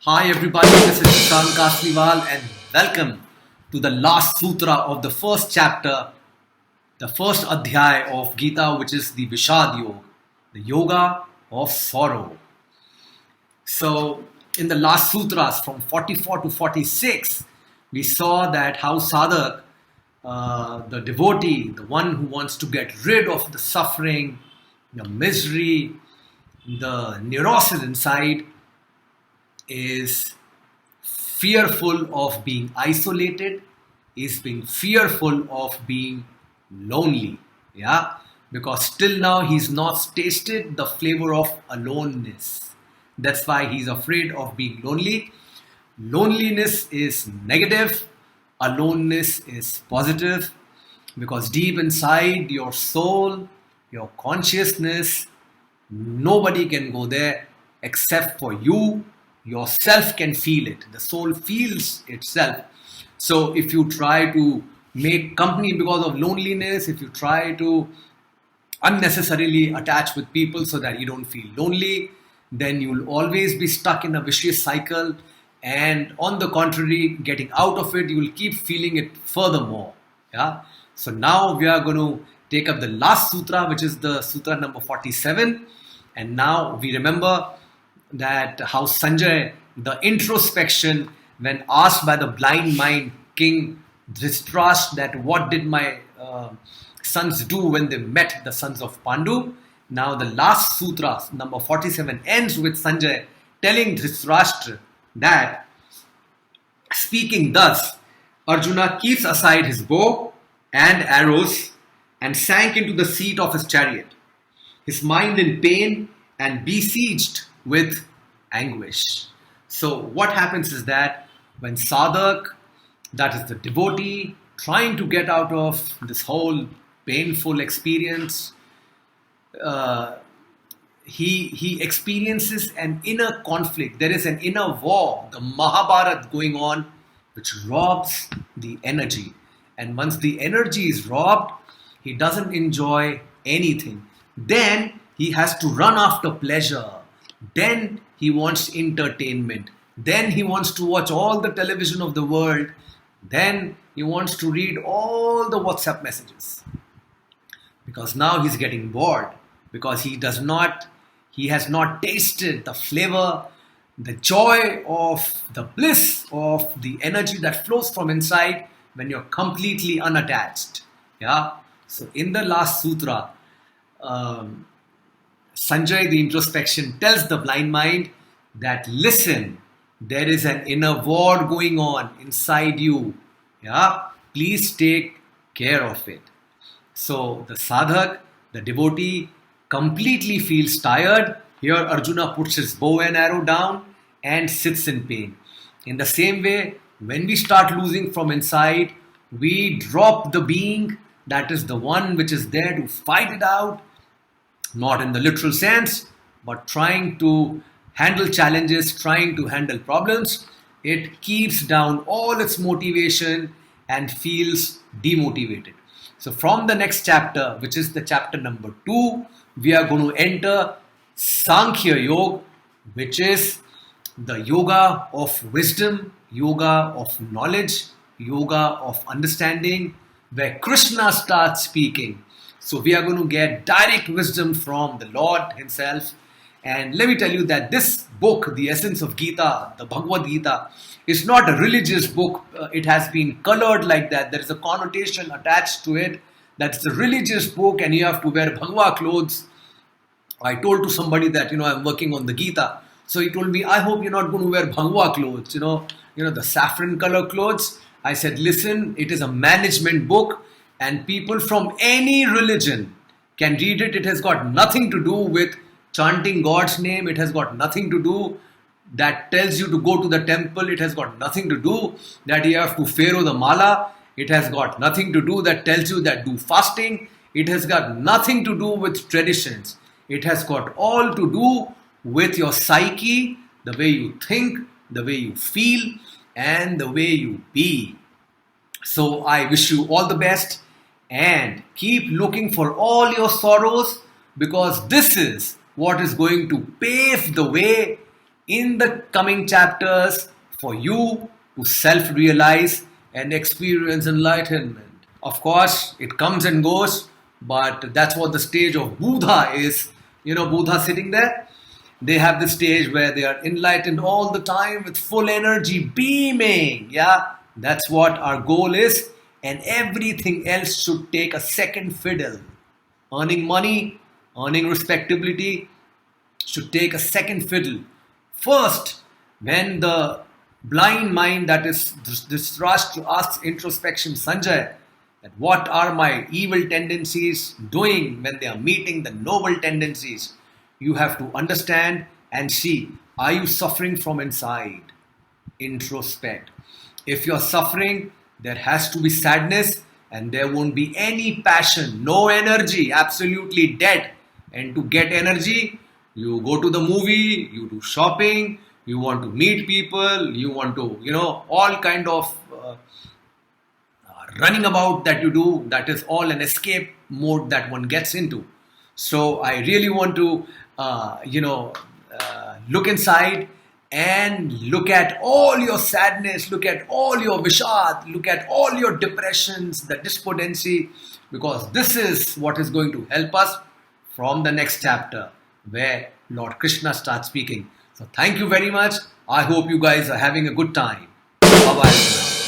Hi everybody, this is Shashank Kasliwal and welcome to the last sutra of the first chapter, the first adhyay of Gita, which is the Vishad Yoga, the yoga of sorrow. So, in the last sutras from 44 to 46, we saw that how sadhak, the devotee, the one who wants to get rid of the suffering, the misery, the neurosis inside, is fearful of being isolated, is being fearful of being lonely. Yeah, because still now he's not tasted the flavor of aloneness. That's why he's afraid of being lonely. Loneliness is negative, aloneness is positive, because deep inside your soul, your consciousness, nobody can go there except for you. Yourself can feel it. The soul feels itself. So if you try to make company because of loneliness, if you try to unnecessarily attach with people so that you don't feel lonely, then you'll always be stuck in a vicious cycle. And on the contrary, getting out of it, you will keep feeling it furthermore. Yeah. So now we are going to take up the last sutra, which is the sutra number 47. And now we remember that how Sanjay, the introspection, when asked by the blind mind king Dhritarashtra that what did my sons do when they met the sons of Pandu. Now the last sutra, number 47, ends with Sanjay telling Dhritarashtra that, speaking thus, Arjuna keeps aside his bow and arrows and sank into the seat of his chariot, his mind in pain and besieged with anguish. So what happens is that when sadhak, that is the devotee, trying to get out of this whole painful experience, he experiences an inner conflict. There is an inner war, the Mahabharata going on, which robs the energy. And once the energy is robbed, he doesn't enjoy anything. Then he has to run after pleasure. Then he wants entertainment. Then he wants to watch all the television of the world. Then he wants to read all the WhatsApp messages. Because now he's getting bored. Because he has not tasted the flavor, the joy of the bliss of the energy that flows from inside when you're completely unattached. Yeah. So in the last sutra, Sanjay, the introspection, tells the blind mind that listen, there is an inner war going on inside you. Yeah, please take care of it. So the sadhak, the devotee, completely feels tired. Here Arjuna puts his bow and arrow down and sits in pain. In the same way, when we start losing from inside, we drop the being, that is the one which is there to fight it out, not in the literal sense, but trying to handle challenges, trying to handle problems. It keeps down all its motivation and feels demotivated. So from the next chapter, which is the chapter number 2, we are going to enter Sankhya Yoga, which is the yoga of wisdom, yoga of knowledge, yoga of understanding, where Krishna starts speaking. So we are going to get direct wisdom from the Lord himself. And let me tell you that this book, the essence of Gita, the Bhagavad Gita, is not a religious book. It has been colored like that. There is a connotation attached to it. That's a religious book and you have to wear Bhagwa clothes. I told to somebody that, I'm working on the Gita. So he told me, I hope you're not going to wear Bhagwa clothes, the saffron color clothes. I said, listen, it is a management book and people from any religion can read it. It has got nothing to do with chanting God's name. It has got nothing to do that tells you to go to the temple. It has got nothing to do that you have to pharaoh the mala. It has got nothing to do that tells you that do fasting. It has got nothing to do with traditions. It has got all to do with your psyche, the way you think, the way you feel, and the way you be. So I wish you all the best and keep looking for all your sorrows, because this is what is going to pave the way in the coming chapters for you to self realize and experience enlightenment. Of course, it comes and goes, but that's what the stage of Buddha is. You know, Buddha sitting there. They have the stage where they are enlightened all the time with full energy, beaming. Yeah, that's what our goal is, and everything else should take a second fiddle. Earning money, earning respectability should take a second fiddle. First, when the blind mind that is distrust to ask introspection, Sanjay, that what are my evil tendencies doing when they are meeting the noble tendencies? You have to understand and see, are you suffering from inside? Introspect. If you're suffering, there has to be sadness and there won't be any passion, no energy, absolutely dead. And to get energy, you go to the movie, you do shopping, you want to meet people, you want to, all kind of running about that you do, that is all an escape mode that one gets into. So I really want to, look inside and look at all your sadness, look at all your vishad, look at all your depressions, the despondency, because this is what is going to help us from the next chapter where Lord Krishna starts speaking. So thank you very much. I hope you guys are having a good time. Bye bye.